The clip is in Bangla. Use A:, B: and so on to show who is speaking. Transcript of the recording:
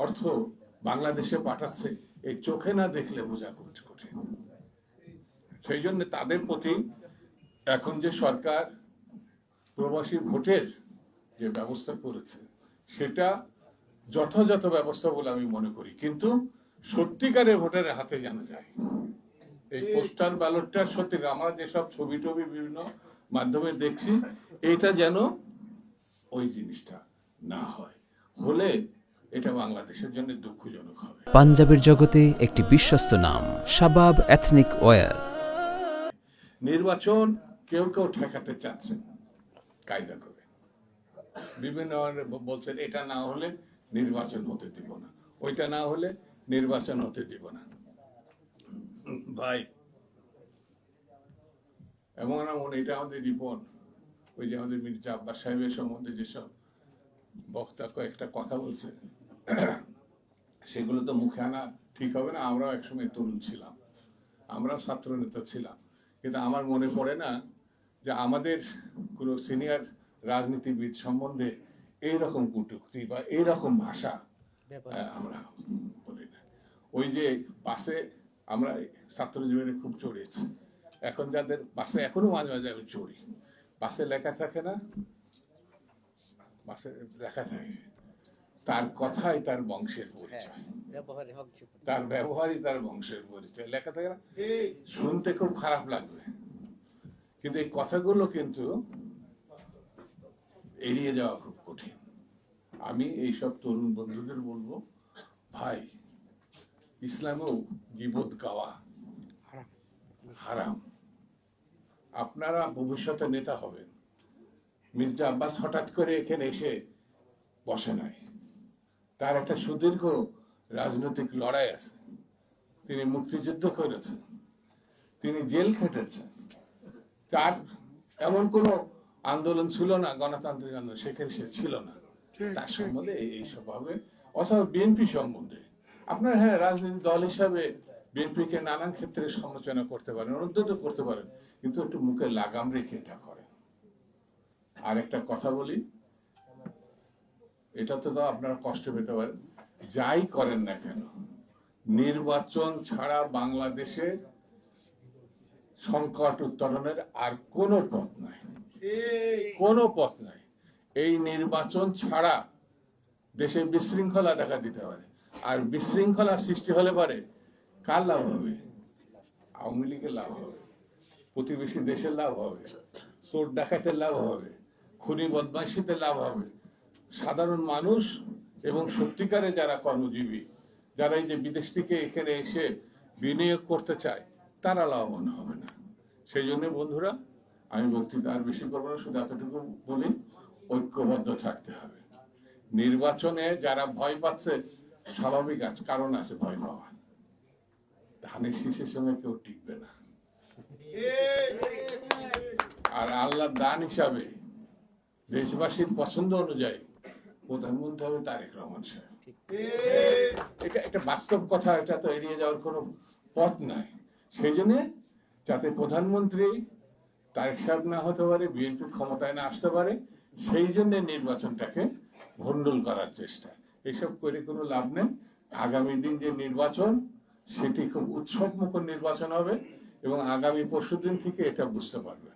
A: অর্থ বাংলাদেশে পাঠাচ্ছে, এই চোখে না দেখলে বোঝা খুব কঠিন। সেই জন্য তাদের প্রতি এখন যে সরকার প্রবাসী ভোটের যে ব্যবস্থা করেছে সেটা যথাযথ ব্যবস্থা বলে আমি মনে করি, কিন্তু সত্যিকারের ভোটারের হাতে যেন যায়। এই পোস্টাল ব্যালটটা সত্যি আমরা যেসব ছবি টবি বিভিন্ন মাধ্যমে দেখছি, এইটা যেন ওই জিনিসটা না হয়, হলে এটা বাংলাদেশের জন্য দুঃখজনক হবে।
B: পাঞ্জাবের জগতে একটি বিশ্বস্ত নাম শাবাব এথনিক ওয়্যার।
A: নির্বাচন কেউ কেউ ঠেকাতে চাচ্ছেন কায়দা করে, বিভিন্ন বলছেন এটা না হলে নির্বাচন হতে দিব না, ওইটা না হলে নির্বাচন হতে দিব না। ভাই এমন এমন এটা আমাদের রিপন, ওই যে আমাদের মির্জা আব্বাস সাহেবের সম্বন্ধে যেসব বক্তা কয়েকটা কথা বলছে, সেগুলো তো মুখে আনা ঠিক হবে না। আমরাও একসময় তরুণ ছিলাম, আমরা ছাত্র নেতা ছিলাম, কিন্তু আমার মনে পড়ে না যে আমাদের কোনো সিনিয়র রাজনীতিবিদ সম্বন্ধে এইরকম কটূক্তি বা এইরকম ভাষা আমরা বলি না। ওই যে বাসে আমরা ছাত্র জীবনে খুব চড়েছি, এখন যাদের বাসে এখনো মাঝে মাঝে আমি চড়ি, বাসে লেখা থাকে না, বাসে লেখা থাকে তার কথাই তার বংশের পরিচয়, তার ব্যবহারই তার বংশের পরিচয়, লেখা থাকে না। শুনতে খুব খারাপ লাগবে, কিন্তু এই কথাগুলো কিন্তু এড়িয়ে যাওয়া খুব কঠিন। আমি এইসব তরুণ বন্ধুদের বলবো, ভাই ইসলামেও গীবত গাওয়া হারাম। আপনারা ভবিষ্যতে নেতা হবেন। মির্জা আব্বাস হঠাৎ করে এখানে এসে বসে নাই, তার একটা সুদীর্ঘ রাজনৈতিক লড়াই আছে। তিনি মুক্তিযুদ্ধ করেছেন, তিনি জেল খেটেছেন, তার এমন কোনো আন্দোলন ছিল না, গণতান্ত্রিক আন্দোলন, সেখানে সে ছিল না। তার সম্বন্ধে এইসব ভাবে, অথবা বিএনপি সম্বন্ধে আপনার, হ্যাঁ রাজনৈতিক দল হিসাবে বিএনপিকে নানান ক্ষেত্রে সমালোচনা করতে পারেন, অনুদ্যত করতে পারেন, কিন্তু একটু মুখে লাগাম রেখে এটা করেন। আর একটা কথা বলি, এটা তো আপনারা কষ্ট পেতে পারেন, যাই করেন না কেন, নির্বাচন ছাড়া বাংলাদেশে সংকট উত্তরণের আর কোনো পথ নাই, কোনো পথ নাই। এই নির্বাচন ছাড়া দেশে বিশৃঙ্খলা দেখা দিতে পারে, আর বিশৃঙ্খলা সৃষ্টি হলে পারে কার লাভ হবে? আওয়ামী লীগের লাভ হবে, প্রতিবেশী দেশের লাভ হবে, চোর ডাকাতের লাভ হবে, খুনি বদমাইশিতে লাভ হবে। সাধারণ মানুষ এবং সত্যিকারে যারা কর্মজীবী, যারা এই যে বিদেশ থেকে এখানে এসে বিনিয়োগ করতে চায়, তারা লাভবান হবে না। সেই জন্য বন্ধুরা, আমি বক্তৃতা আর বেশি করবো না, শুধু এতটুকু বলি, ঐক্যবদ্ধ থাকতে হবে। নির্বাচনে যারা ভয় পাচ্ছে, স্বাভাবিক আছে, কারণ আছে ভয় পাওয়া। ধানের শীষের সঙ্গে কেউ টিকবে না, আর আল্লাহ দান হিসাবে দেশবাসীর পছন্দ অনুযায়ী প্রধানমন্ত্রী হবে তারেক রহমান সাহেব। এটা বাস্তব কথা, এটা তো এড়িয়ে যাওয়ার কোনো পথ নাই। সেই জন্য যাতে প্রধানমন্ত্রী তারেক সাহেব না হতে পারে, বিএনপি ক্ষমতায় না আসতে পারে, সেই জন্য নির্বাচনটাকে ভণ্ডুল করার চেষ্টা। এসব করে কোনো লাভ নেই। আগামী দিন যে নির্বাচন, সেটি খুব উৎসবমুখর নির্বাচন হবে, এবং আগামী পরশুদিন থেকে এটা বুঝতে পারবে।